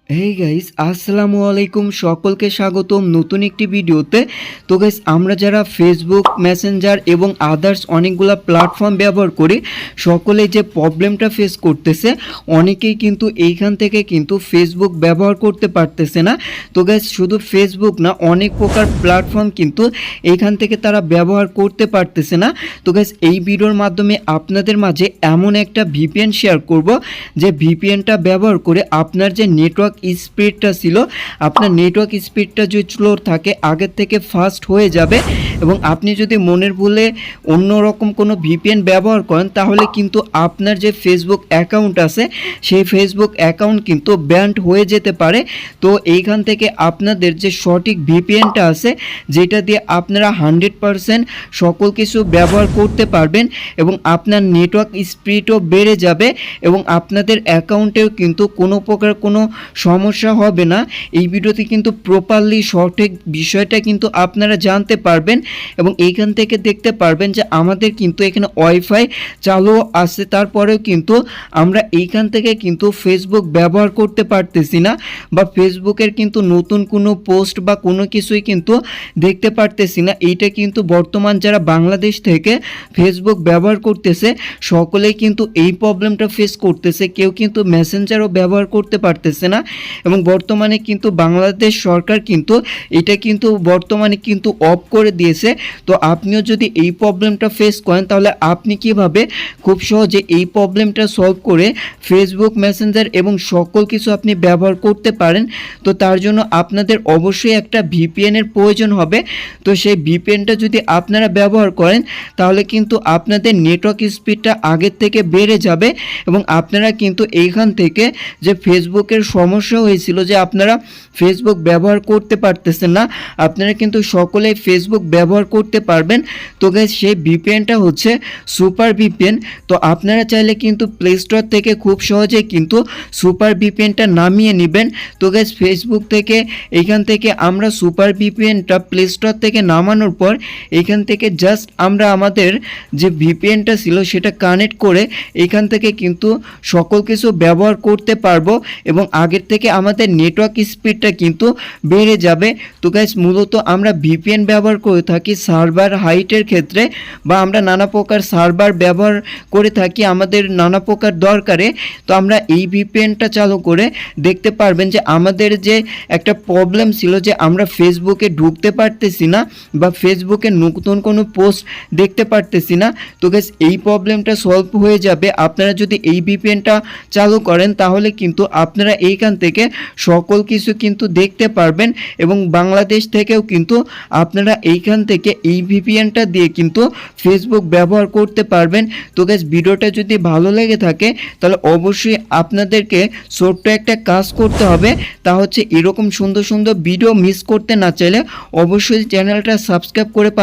Hey guys, আসসালামু আলাইকুম। সকলকে স্বাগতম নতুন একটি ভিডিওতে। তো গাইস, আমরা যারা ফেসবুক, মেসেঞ্জার এবং আদার্স অনেকগুলা প্ল্যাটফর্ম ব্যবহার করি, সকলে যে প্রবলেমটা ফেস করতেছে, অনেকেই কিন্তু এইখান থেকে কিন্তু ফেসবুক ব্যবহার করতে পারতেছে না। তো গাইস, শুধু ফেসবুক না, অনেক প্রকার প্ল্যাটফর্ম কিন্তু এইখান থেকে তারা ব্যবহার করতে পারতেছে না। তো গাইস, এই ভিডিওর মাধ্যমে আপনাদের মাঝে এমন একটা ভিপিএন শেয়ার করব, যে ভিপিএনটা ব্যবহার করে আপনার যে নেটওয়ার্ক স্পিডটা ছিল, আপনার নেটওয়ার্ক স্পিডটা যদি স্লো থাকে আগের থেকে ফাস্ট হয়ে যাবে। এবং আপনি যদি মনের ভুলে অন্য রকম কোনো ভিপিএন ব্যবহার করেন, তাহলে কিন্তু আপনার যে ফেসবুক অ্যাকাউন্ট আছে, সেই ফেসবুক অ্যাকাউন্ট কিন্তু ব্যান্ড হয়ে যেতে পারে। তো এইখান থেকে আপনাদের যে সঠিক ভিপিএনটা আছে, যেটা দিয়ে আপনারা 100% সকল কিছু ব্যবহার করতে পারবেন এবং আপনার নেটওয়ার্ক স্পিডও বেড়ে যাবে এবং আপনাদের অ্যাকাউন্টেও কিন্তু কোনো প্রকার কোনো সমস্যা হবে না। এই ভিডিওতে কিন্তু প্রপারলি সঠিক বিষয়টা কিন্তু আপনারা জানতে পারবেন এবং এইখান থেকে দেখতে পারবেন যে আমাদের কিন্তু এখানে ওয়াইফাই চালু আছে, তারপরেও কিন্তু আমরা এইখান থেকে কিন্তু ফেসবুক ব্যবহার করতে পারতেছি না, বা ফেসবুকের কিন্তু নতুন কোনো পোস্ট বা কোনো কিছুই কিন্তু দেখতে পারতেছি না। এইটা কিন্তু বর্তমান যারা বাংলাদেশ থেকে ফেসবুক ব্যবহার করতেছে, সকলেই কিন্তু এই প্রবলেমটা ফেস করতেছে। কেউ কিন্তু মেসেঞ্জারও ব্যবহার করতে পারতেছে না এবং বর্তমানে কিন্তু বাংলাদেশ সরকার কিন্তু এটা কিন্তু বর্তমানে কিন্তু অফ করে দিয়েছে। তো আপনিও যদি এই প্রবলেমটা ফেস করেন, তাহলে আপনি কিভাবে খুব সহজে এই প্রবলেমটা সলভ করে ফেসবুক, মেসেঞ্জার এবং সকল কিছু আপনি ব্যবহার করতে পারেন। তো তার জন্য আপনাদের অবশ্যই একটা ভিপিএনের প্রয়োজন হবে। তো সেই ভিপিএনটা যদি আপনারা ব্যবহার করেন, তাহলে কিন্তু আপনাদের নেটওয়ার্ক স্পিডটা আগের থেকে বেড়ে যাবে এবং আপনারা কিন্তু এইখান থেকে যে ফেসবুকের সমস্যা হয়েছিল যে আপনারা ফেসবুক ব্যবহার করতে পারতেছেন না, আপনারা কিন্তু সকলেই ফেসবুক ব্যবহার করতে পারবেন। তো গাইস, সেই ভিপিএনটা হচ্ছে সুপার ভিপিএন। তো আপনারা চাইলে কিন্তু প্লে স্টোর থেকে খুব সহজে কিন্তু সুপার ভিপিএনটা নামিয়ে নেবেন। তো গাইস, ফেসবুক থেকে এইখান থেকে আমরা সুপার ভিপিএনটা প্লে স্টোর থেকে নামানোর পর এইখান থেকে জাস্ট আমরা আমাদের যে ভিপিএনটা ছিল সেটা কানেক্ট করে এইখান থেকে কিন্তু সকল কিছু ব্যবহার করতে পারবো এবং আগের থেকে আমাদের নেটওয়ার্ক স্পিডটা কিন্তু বেড়ে যাবে। তো গাইস, মূলত আমরা ভিপিএন ব্যবহার করে থাকি সার্ভার হাইটের ক্ষেত্রে, বা আমরা নানা প্রকার সার্ভার ব্যবহার করে থাকি আমাদের নানা প্রকার দরকারে। তো আমরা এই ভিপিএনটা চালু করে দেখতে পারবেন যে আমাদের যে একটা প্রবলেম ছিল যে আমরা ফেসবুকে ঢুকতে পারতেছি না বা ফেসবুকে নতুন কোনো পোস্ট দেখতে পারতেছি না। তো গাইস, এই প্রবলেমটা সলভ হয়ে যাবে আপনারা যদি এই ভিপিএনটা চালু করেন, তাহলে কিন্তু আপনারা এইখান থেকে সকল কিছু কিন্তু দেখতে পারবেন এবং বাংলাদেশ থেকেও কিন্তু আপনারা এইখান থেকে এই ভিপিএনটা দিয়ে কিন্তু ফেসবুক ব্যবহার করতে পারবেন। তো গাইস, ভিডিওটা যদি ভালো লেগে থাকে, তাহলে অবশ্যই আপনাদেরকে ছোট্ট একটা কাজ করতে হবে। তা হচ্ছে এরকম সুন্দর সুন্দর ভিডিও মিস করতে না চাইলে অবশ্যই চ্যানেলটা সাবস্ক্রাইব করে পাশে